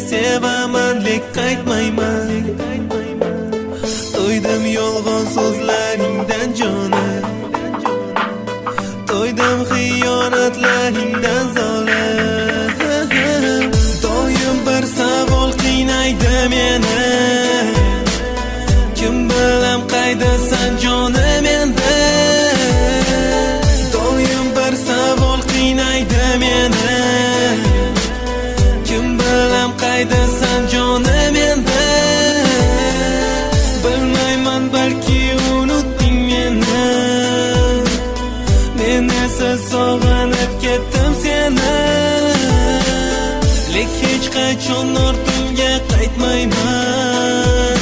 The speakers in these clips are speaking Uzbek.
sevaman lek qaytmayman. To'ydim yolg'on so'zlaringdan jonim, to'ydim xiyonatlaringdan zolim. Doim bir savol qiynaydi meni, kim bilan qaydasan jonim endi. Doim bir savol qiynaydi meni, kim bilan qaydasan jonim endi. Bilmayman balki unutding meni, men esa sog'inib ketdim seni. Lek hech qachon ortimga qaytmayman,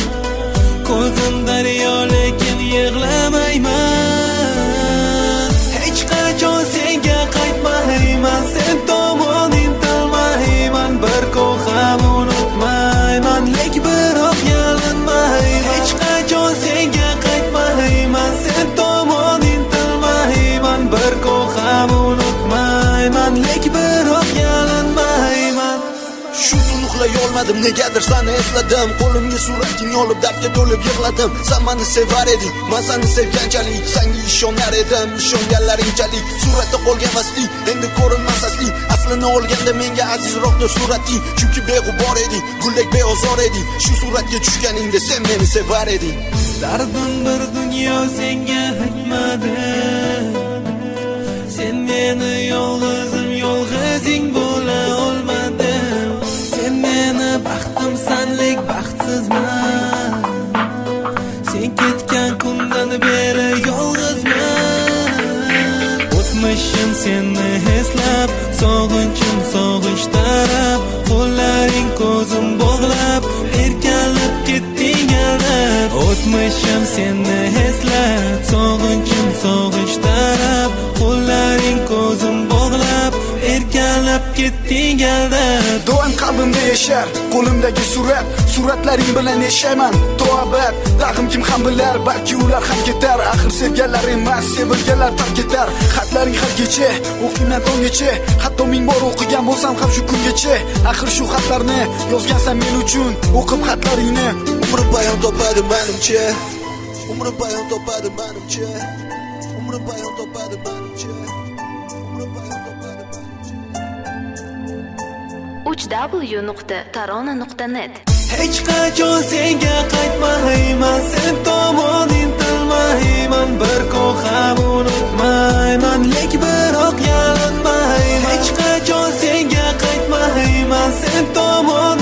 ko'zim daryo lekin yig'lamayman. Hech qachon senga qaytmayman, sen tomon intilmayman. Bir ko'zim unutmayman, lek biroq yalinmayman. Hech qachon senga qaytmayman, sen tomon intilmayman. Bir ko'zim unutmayman, lek biroq yalinmayman. Shu tun uxlay olmadim, negadir seni esladim. Qo'limga surating olib dardga to'lib yig'ladim. Sen meni sevar eding, men seni sevganchalik. Senga ishonar edim, ishonganlaringchalik. Suratda qolgan vaslik, endi ko'rinmas asli. Aslini olganda menga azizroqdir surating. Chunki beg'ubor eding, guldek beozor eding. Shu suratga tushganingda sen meni sevar eding. Dardim bir dunyo senga aytmadim, sen meni yolg'izing bo'la olmadim. Sen meni baxtimsan lek baxtsizman, sen ketgan kundan beri yolg'izman. O'tmishim seni eslab, sog'inchim sog'inch tarab. Qo'llaring ko'zim bog'lab, erkalab ketding aldab. O'tmishim seni eslab, sog'inchim sog'inch tarab. Qo'llaring ko'zim bog'lab, erkalab ketding aldab. Doim qalbimda yashar qo'limdagi suratlaring bilan yashayman to'abat. Dag'im kim ham bilar, balki ular ham ketar. Axir sevganlar emas, sevilganlar tark ketar. Xatlaring har kecha o'qiyman tonggacha, hatto 1000 bor o'qigan bo'lsam ham shu kungacha. Axir shu xatlarni yozgansan men uchun, o'qib xatlaringni Umri bayon topadi menimcha, umri bayon topadi menimcha, umri bayon topadi menimcha, umri bayon topadi menimcha. www.tarona.net. Hech qachon senga qaytmayman, sen tomon intilmayman. Bir ko'zim unutmayman, lek biroq yalinmayman. Hech qachon senga qaytmayman, sen tomon